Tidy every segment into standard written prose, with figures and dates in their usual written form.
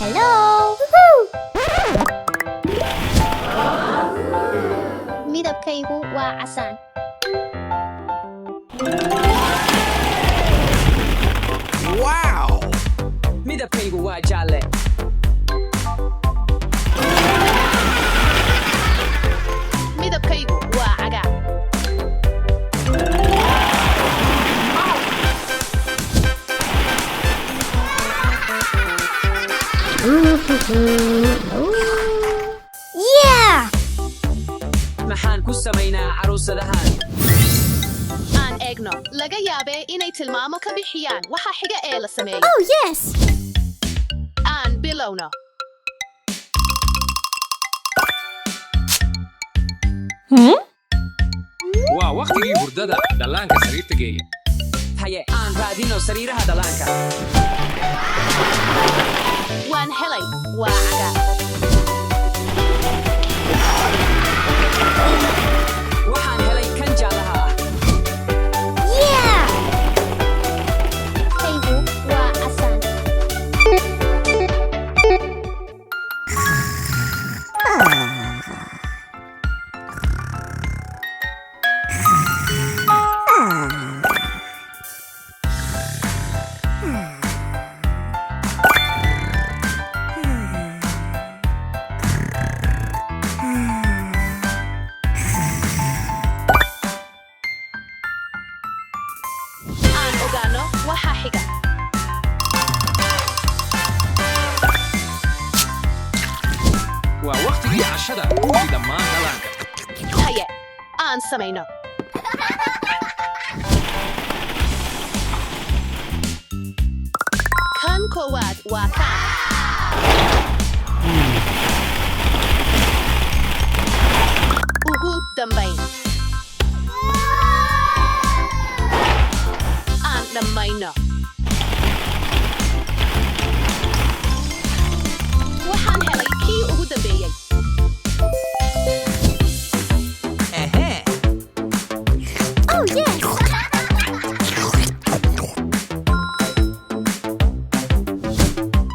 Hello! Midabkaygu waa casaan. Wow! Midabkaygu waa jaalle. Midabkaygu waa cagaar. Yeah! Maxaan ku samaynaa caruusadahan? Aan eegno. Laga yaabee inay tilmaamo ka bixiyaan waxa xiga ee la sameeyo. Oh, yes! Aan bilowno. waa waqtigii hurdada dhallaanka sariirta geeya. Haye, aan raadino sariiraha dhallaanka. Waan helay. Waa cagaar. Waxaan helay kan jaallaha ah. Yeah! Kaygu waa casaan. Aan ogaano waxa xiga. waa waqtigii cashada kuwii dhammaan dhallaanka. Haye, aan samayno. Kan koowaad waa kan. Ugu dambayn. Aan dhammayno. Waxaan helay kii ugu dambeeyey. Oh, yes!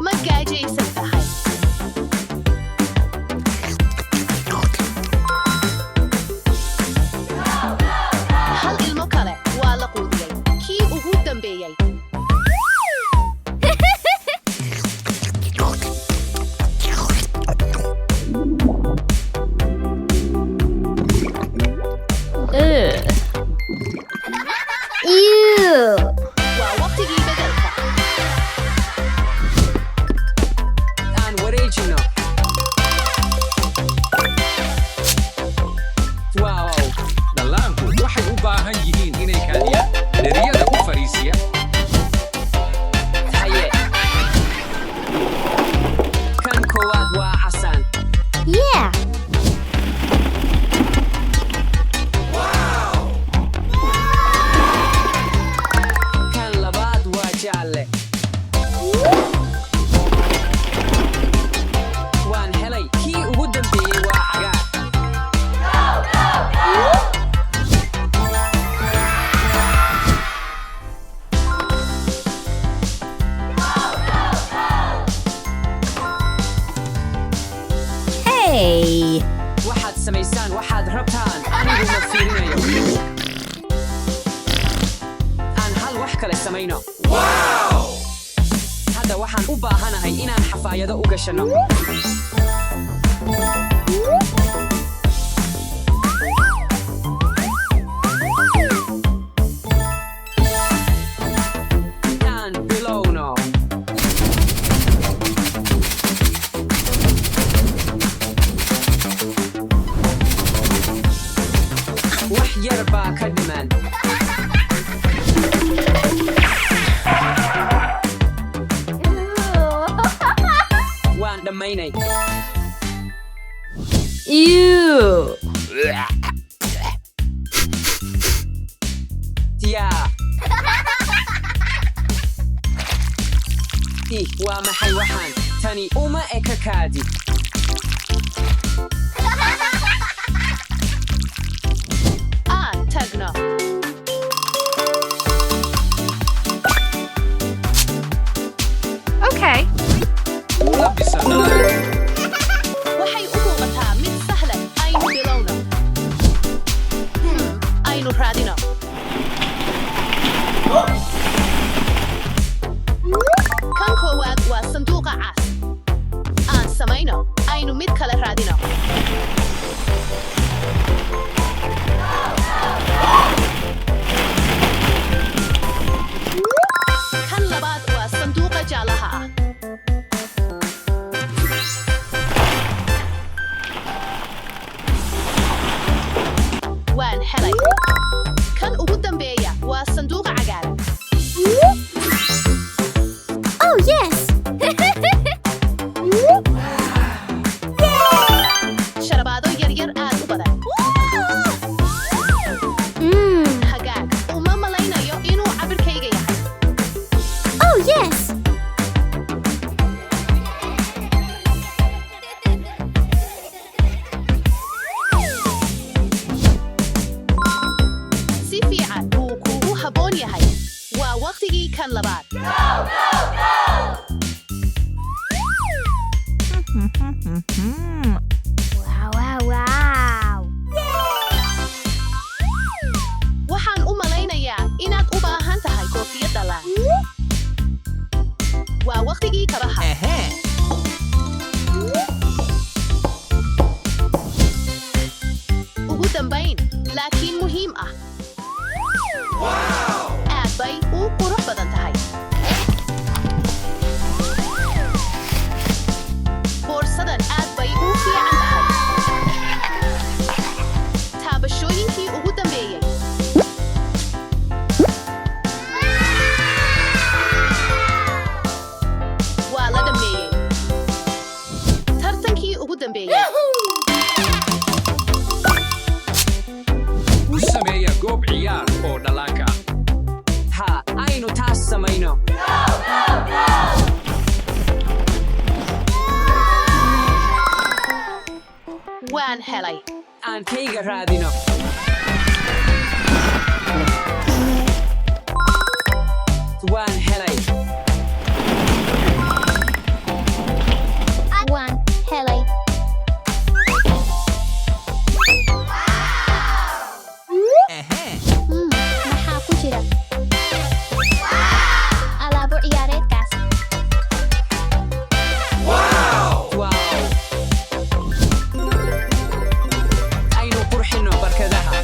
Ma gaajaysan tahay? Hal ilmo kale waa la quudiyey. Kii ugu dambeeyey. Ew! Waa waqtigii beddelka. Aan wareejino. Wow! dhallaanku waxay u baahan yihiin inay kaadiyaan dheriyada u fariisiya. Haye. Kan koowaad waa casaan. Yeah! Kan labaad waa jaalle. Waan helay kii ugu dambeeyey waa cagaar. Hey! Waxaad samaysaan waxaad rabtaan, anigu ma fiirinayo. Aan hal wax kale samayno. Hadda waxaan u baahanahay inaan xafaayado u gashanno. Aan bilowno. Wax yar baa ka dhiman. Waan dhammaynay. Ew! Tiyaa. Waa maxay waxaan? Tani uma eka kaadi. Aan tagno. Okay. labis waan helay. aan kayga raadino waan helay One. Hello. Maxaa ku jira? Alaabo ciyaareedkaas. wow aynu qurxino barkadaha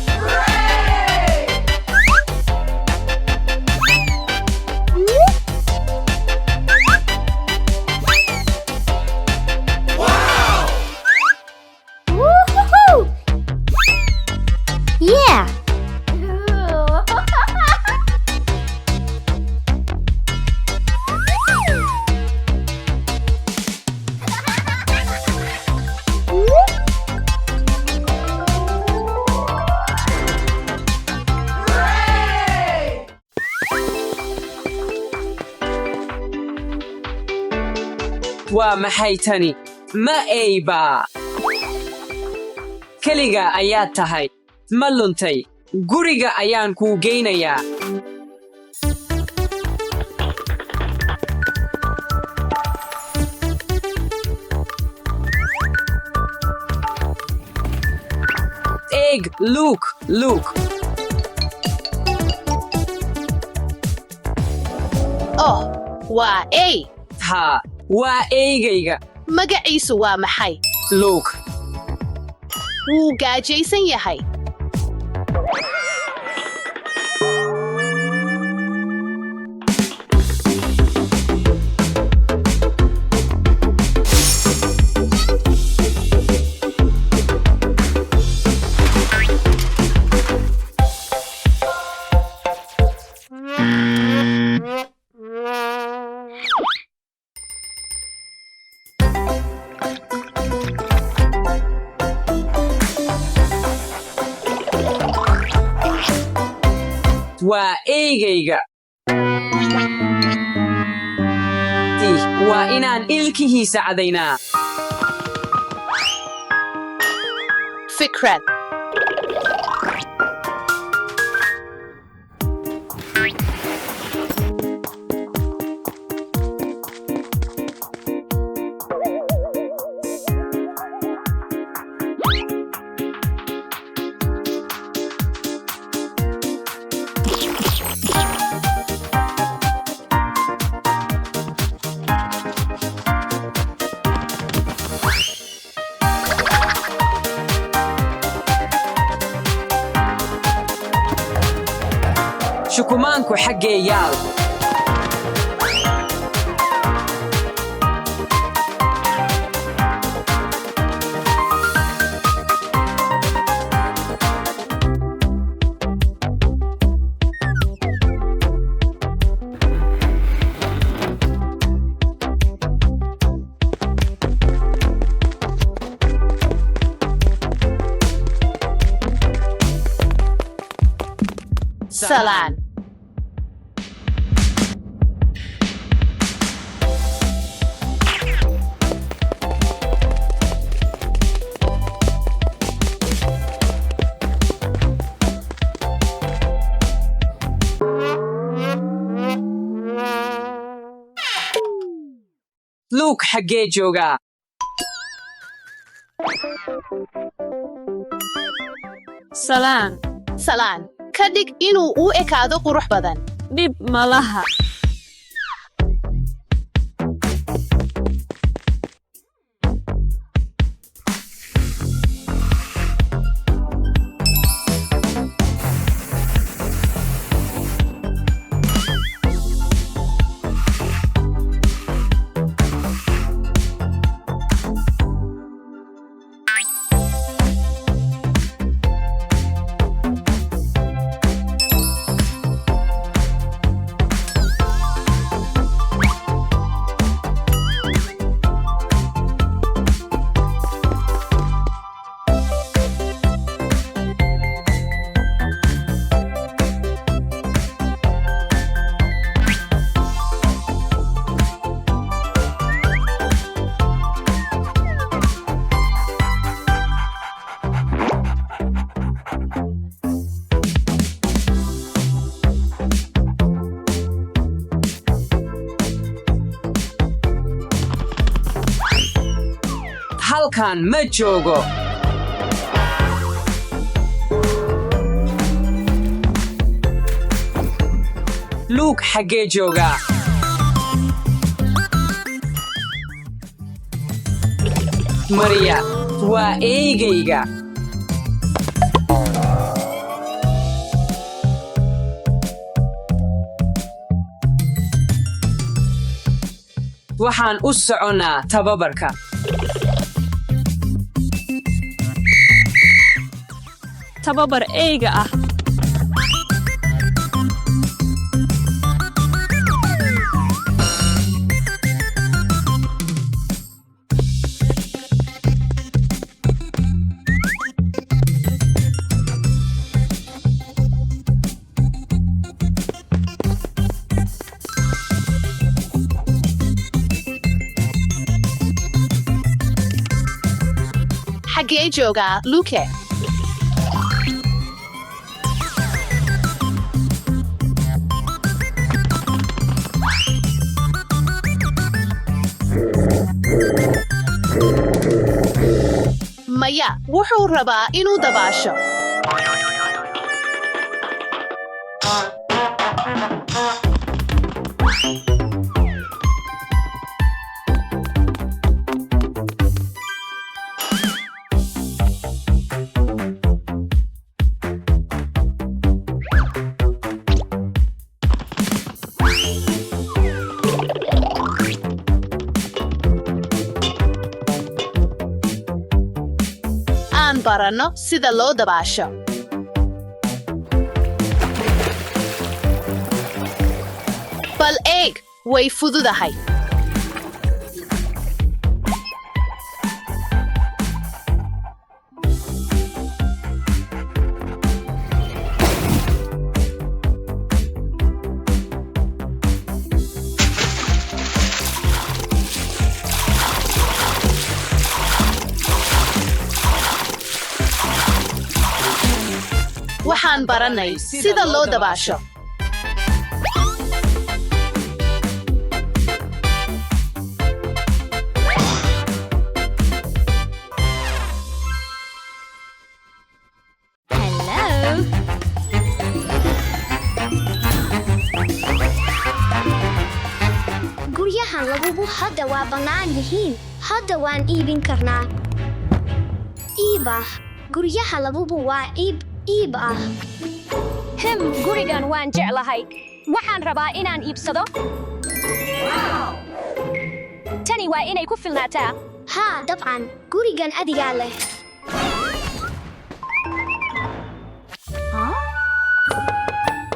Woohoo! Yeah. waa maxay tani ma eybaa keliga ayaad tahay ma luntay guriga ayaan kuu geynayaa eeg luuk Oh, waa ey. haa waa eygayga Magaciisu waa maxay? luuk Wuu gaajaysan yahay. waa eygayga waa inaan ilkihiisa cadaynaa Fikrad. shukumaanku xaggee yaal Salaan. luuk xaggee joogaa Salaan. Ka dhig inuu u ekaado qurux badan. dhib malaha halkan ma joogo. Luke xaggee joogaa? Maria, waa eygayga. Waxaan u soconaa tababarka. tababar eyga ah. xaggee joogaa Luke? maya wuxuu rabaa inuu dabaasho. aan baranno sida loo dabaasho. bal eeg, way fududahay. waxaan baranay sida loo dabaasho. Hello. Guryahan lagugu hadda waa bannaan yihiin. Hadda waan iibin karnaa. Iibah. Guryaha lagugu waa iib ah. gurigan waan jeclahay. waxaan rabaa inaan iibsado. tani waa inay ku filnaataa. haa dabcan gurigan adigaa leh.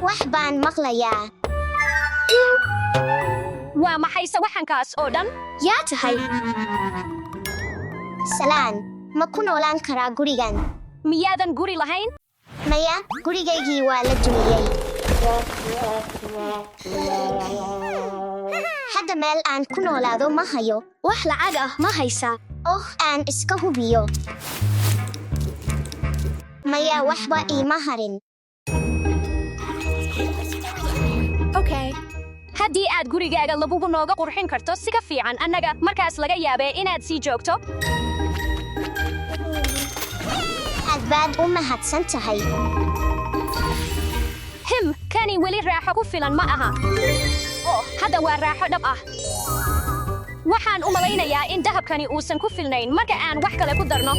wax baan maqlayaa. waa maxay sawaxankaas oo dhan? yaa tahay. salaan ma ku noolaan karaa gurigan? miyaadan guri lahayn? maya gurigaygii waa la dumiyey. hadda meel aan ku noolaado ma hayo. wax lacag ah ma haysaa? aan iska hubiyo. maya waxba iima harin. haddii aad gurigaaga lagugu nooga qurxin karto si ka fiican annaga, markaas laga yaabee inaad sii joogto. aad baad u mahadsan tahay. kani weli raaxo ku filan ma aha. hadda waa raaxo dhab ah. waxaan u malaynayaa in dahabkani uusan ku filnayn marka aan wax kale ku darno.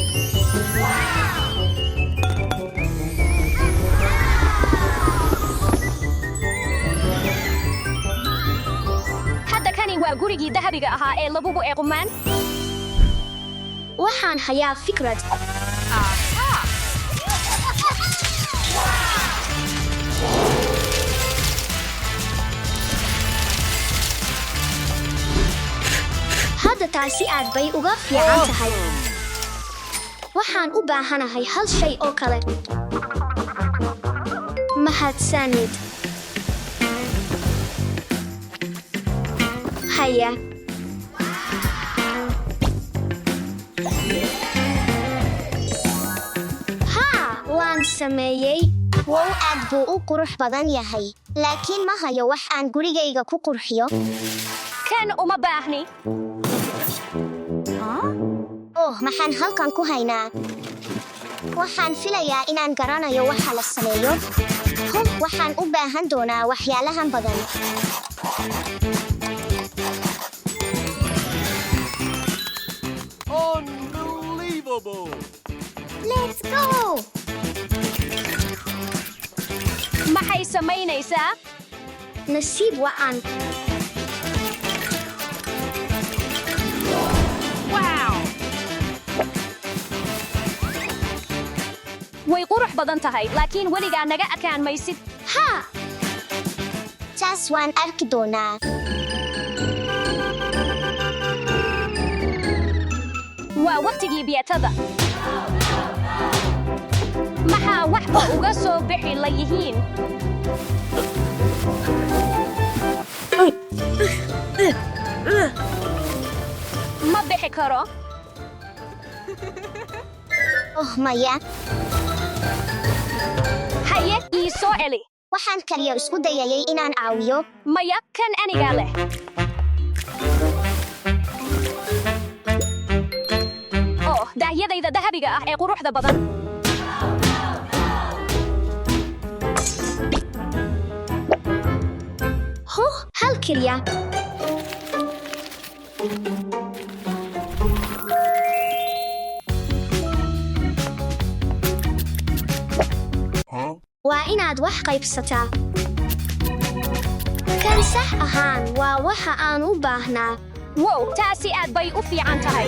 hadda kani waa gurigii dahabiga ahaa ee lagugu eequmaan. waxaan hayaa fikrad. hadda taasi aad bay uga fiican tahay. waxaan u baahanahay hal shay oo kale. mahadsanid. haya. waan sameeyey. wow aad buu u qurux badan yahay. laakiin ma hayo wax aan gurigayga ku qurxiyo. kan uma baahni. maxaan halkan ku haynaa? Waxaan filayaa inaan garanayo waxa la sameeyo. Waxaan u baahan doonaa waxyaalahan badan. Unbelievable! Let's go! Maxay samaynaysaa? Nasiib wacan. Way qurux badan tahay, laakiin weligaa naga adkaan maysid. Haa! Taas waan arki doonaa. Waa waqtigii biyatada. Maxaa waxba uga soo bixi la yihiin? Ma bixi karo. Maya. Haye, ii soo celi. Waxaan kaliya isku dayayay inaan caawiyo. Maya, kan anigaa leh. Daahyadayda dahabiga ah ee quruxda badan. Hal kaliya. Waa inaad wax qaybsataa. Kan sax ahaan waa waxa aan u baahnaa. Wow, taasi aad bay u fiican tahay.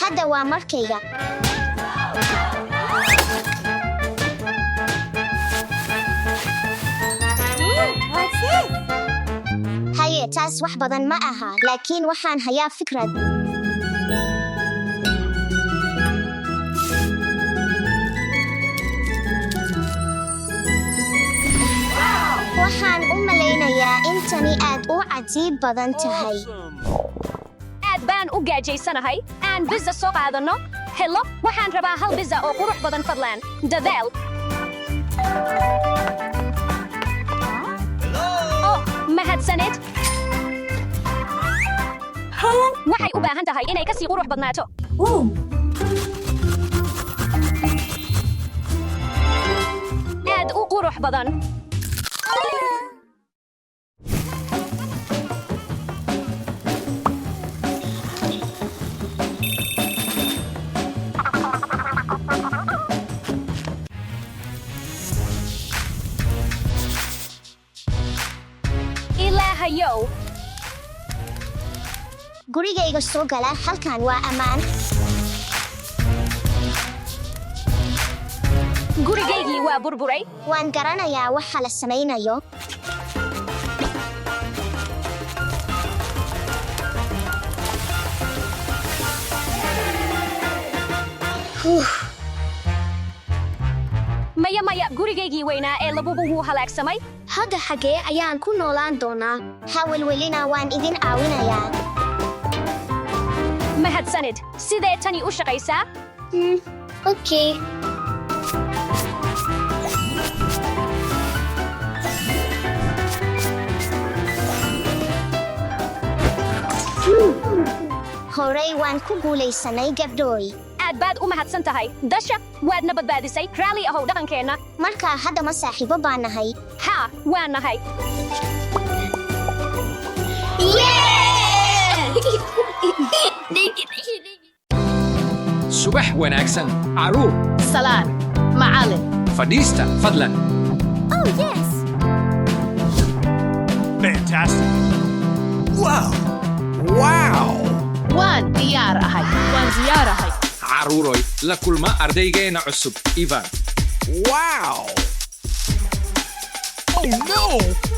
Hadda waa markayga. Haye, taas wax badan ma aha, laakiin waxaan hayaa fikrad. Waxaan u malaynayaa in tani aad u cajiib badan tahay. Aad baan u gaajaysanahay. Aan pizza soo qaadano. Hello, waxaan rabaa hal pizza oo qurux badan fadlan. Dadaal. Mahadsanid. Waxay u baahan tahay inay kasii qurux badnaato. Aad u qurux badan. Ilaahayow. Gurigayga soo gala, halkan waa ammaan. Gurigaygii waa burburay. Waan garanayaa waxa la samaynayo. Maya, gurigaygii weynaa ee labubu wuu halaagsamay. Hadda xagee ayaan ku noolaan doonaa? Hawlwelina waan idin caawinayaa. Mahadsanid. Sidee tani u shaqaysaa? Okay. Horey waan ku guulaysanay gabdhooy. Aad baad u mahadsan tahay. Dasha, waadna badbaadisay. Raalli ahow dhaqankeenna. Markaa hadda ma saaxiibo baan nahay? Haa, waan nahay. subax wanaagsan caruur Salaan. Macallin. fadhiista fadlan Oh, yes. Fantastic! Wow! Wow! Waan diyaar ahay. caruuroy la kulma ardaygeena cusub ivan Wow! Oh no!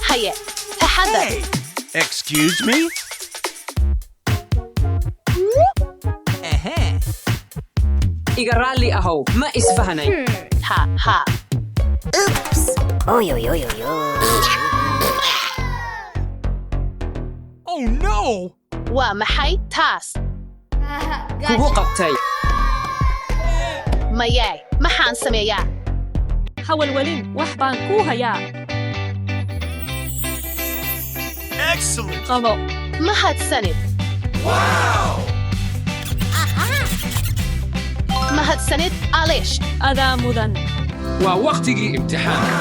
Haye, taxadar. Hey! Excuse me? iga raalli ahow ma isfahanay. Ha. Oh no! Waa maxay taas? Kugu qabtay. Mayay, maxaan sameeyaa? hawalwelin wax baan kuu hayaa. Excellent! Qabo. Mahadsanid. Wow! mahadsanid alish adaa mudan waa wakhtigii imtixaanka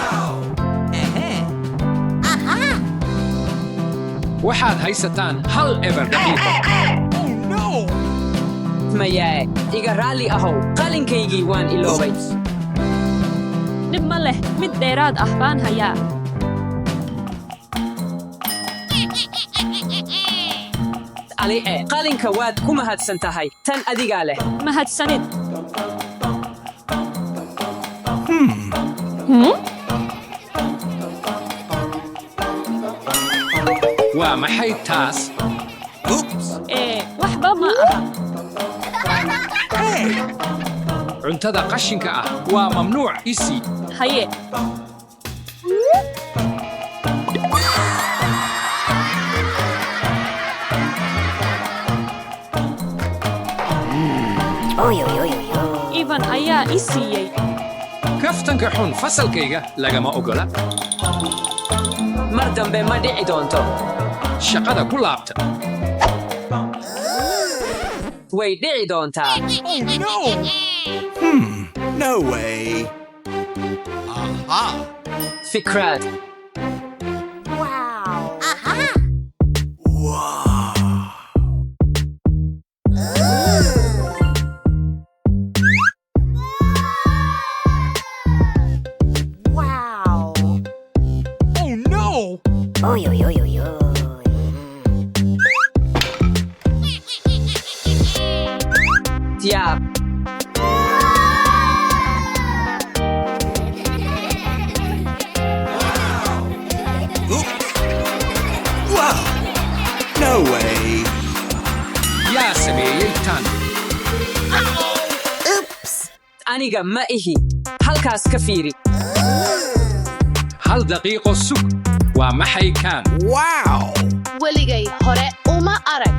waxaad haysataan hal eber daqiiqo Oh no! mayaa iga raalli ahow qalinkaygii waan iloobay dhib ma leh mid dheeraad ah baan hayaa ali qalinka waad ku mahadsan tahay tan adigaa leh mahadsanid waa maxay taas Oops! waxba ma aha Hey! cuntada qashinka ah waa mamnuuc isii haye ivan ayaa i siiyey kaftanka xun fasalkayga lagama ogola mar dambe ma dhici doonto shaqada ku laabta way dhici doontaa Oh no! No way. Aha! fikraad Oh no! yaab Oops! Wow! No way. yaa sameeyey tan aniga ma ihi halkaas ka fiiri hal daqiiqo sug waa maxay kaan Wow! weligay hore uma arag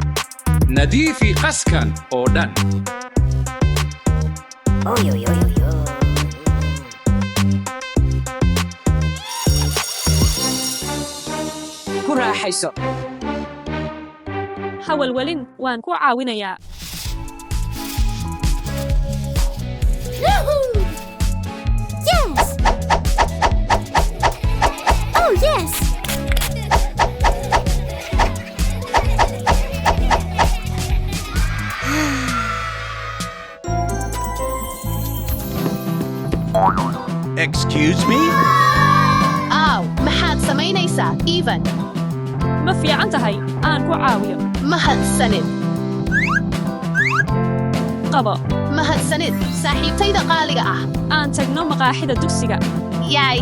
nadiifi qaskan oo dhan ku raaxayso hawalwelin waan ku caawinayaa Yes! Oh, yes! Excuse me? aaw maxaad samaynaysaa evan ma fiican tahay aan ku caawiyo mahadsanid qabo mahadsanid saaxiibtayda qaaliga ah aan tagno maqaaxida dugsiga yaay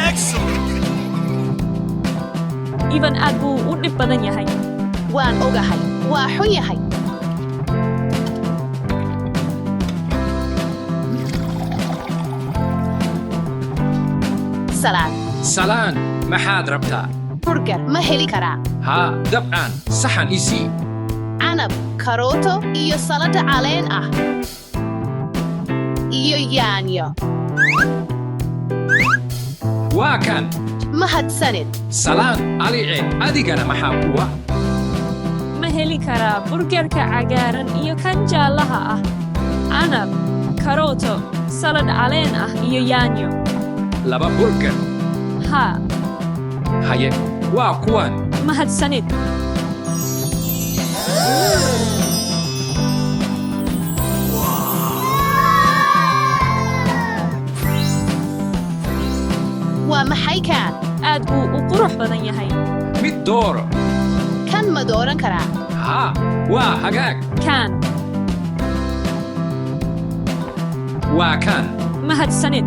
Excellent! ivan aad buu u dhib badan yahay waan ogahay waa xun yahay salaan salaan maxaad rabtaa burger ma heli karaa haa dabcan saxan isii canab karooto iyo salada caleen ah iyo yaanyo waa kan mahadsanid salaan alice adigana maxaa kuwa ma heli karaa burgerka cagaaran iyo kan jaallaha ah canab karooto salad caleen ah iyo yaanyo laba burger haa haye waa kuwan mahadsanid waa maxay kaan aad buu u qurux badan yahay mid dooro kan ma dooran karaa haa waa hagaag kaan waa kan mahadsanid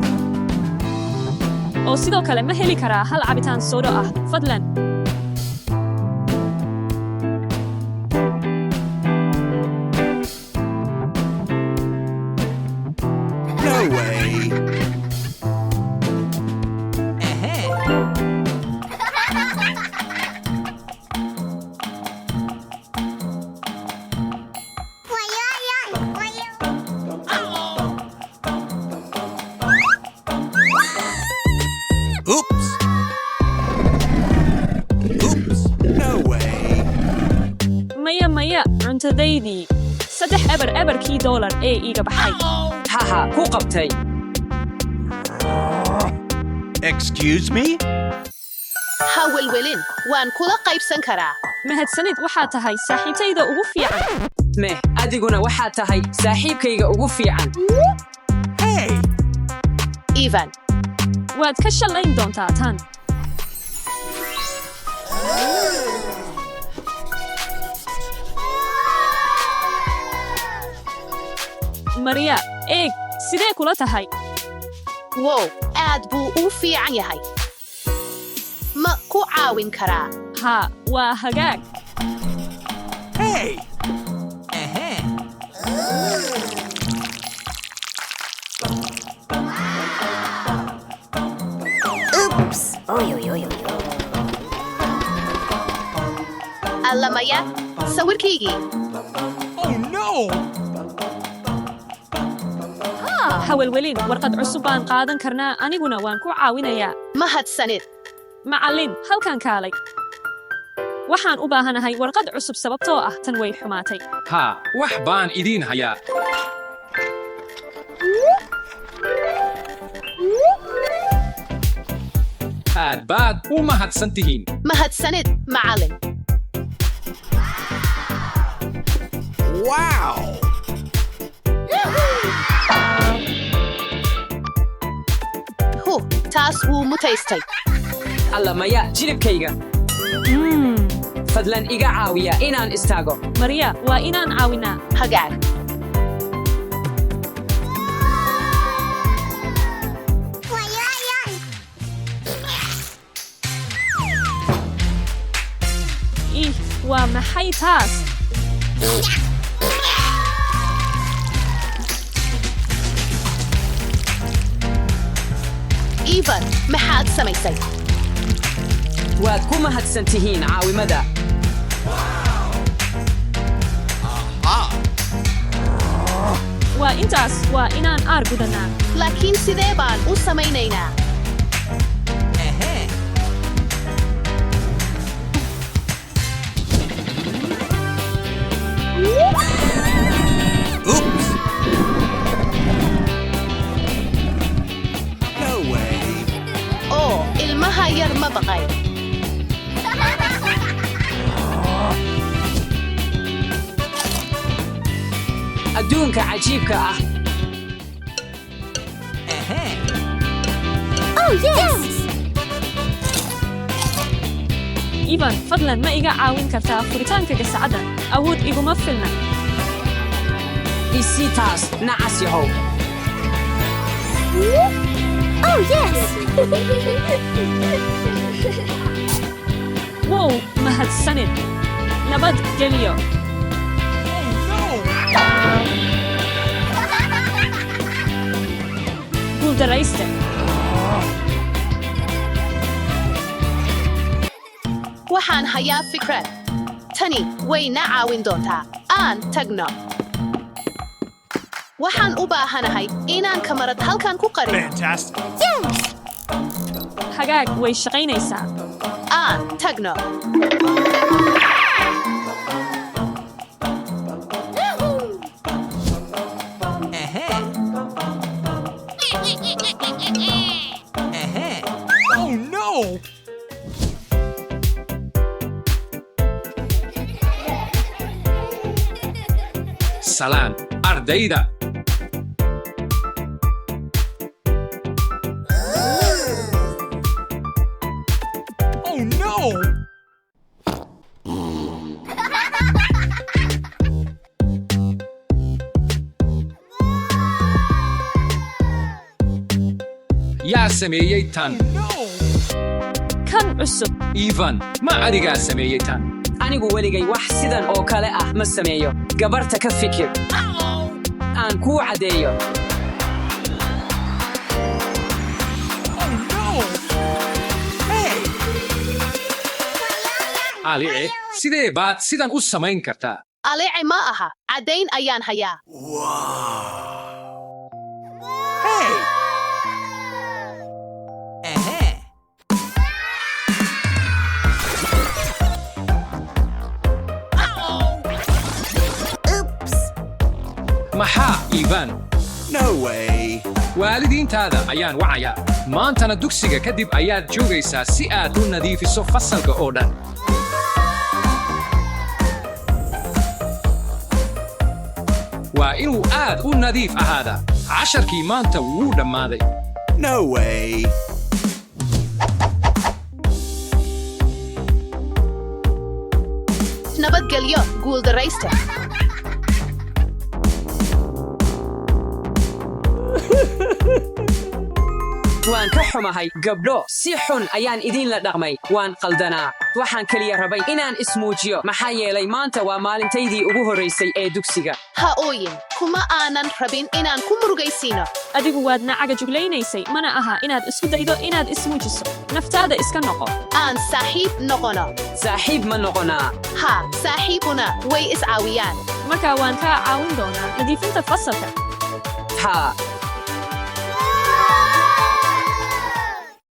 oo sidoo kale ma heli karaa hal cabitaan soodo ah fadlan No way. Oops. Oops. No way. cuntadaydii 3 eberkii dollar ee iiga baxay haha ku qabtay Excuse me? ha welwelin waan kula qaybsan karaa mahadsanid waxaa tahay saaxiibtayda ugu fiican meh adiguna waxaad tahay saaxiibkayga ugu fiican Hey! ivan waad ka shallayn doontaa tan Maria eeg sidee kula tahay wow aad buu u fiican yahay ma ku caawin karaa haa waa hagaag Hey! alla maya sawirkaygii Oh no! hawelwelin warqad cusub baan qaadan karnaa aniguna waan ku caawinayaa mahadsanid macallin halkan kaalay waxaan u baahanahay warqad cusub sababtoo ah tan way xumaatay haa wax baan idiin hayaa aad baad u mahadsan tihiin mahadsanid macallin Wow! taas wuu mutaystay alla maya jilibkayga fadlan iga caawiya inaan istaago Maria waa inaan caawinaa hagaag ih waa maxay taas ivan maxaad samaysay waad ku mahadsan tihiin caawimada waa intaas waa inaan aar gudanaa laakiin sidee baan u samaynaynaa Oops! No way! oo ilmaha yar ma baqay adduunka cajiibka ah ivan fadlan ma iga caawin kartaa furitaanka gasacadda awood iguma filna isii taas nacas yahow wow mahadsanid nabad geliyo guuldarayste waxaan hayaa fikrad tani way na caawin doontaa aan tagno waxaan u baahanahay inaan kamarad halkan ku qarino Fantastic! hagaag way shaqaynaysaa aan tagno Oh no! salaan ardayda Oh no! yaa sameeyey tan No! kan cusub ivan ma adigaa sameeyey tan anigu weligay wax sidan oo kale ah ma sameeyo gabarta ka fikir aan kuu caddeeyo Oh no! Hey! alice sidee baad sidan u samayn kartaa aleece ma aha caddayn ayaan hayaa Hey! waalidiintaada ayaan wacayaa maantana dugsiga kadib ayaad joogaysaa si aad u nadiifiso fasalka oo dhan waa inuu aad u nadiif ahaadaa casharkii maanta wuu dhammaaday No way. nabadgelyo guuldaraysta waan ka xumahay gabdho si xun ayaan idinla dhaqmay waan qaldanaa waxaan keliya rabay inaan ismuujiyo maxaa yeelay maanta waa maalintaydii ugu horraysay ee dugsiga ha ooyin kuma aanan rabin inaan ku murugaysiino adigu waad nacaga juglaynaysay mana aha inaad isku daydo inaad ismuujiso naftaada iska noqo aan saaxiib noqono saaxiib ma noqonaa ha saaxiibuna way iscaawiyaan markaa waan kaa caawin doonaa nadiifinta fasalka haa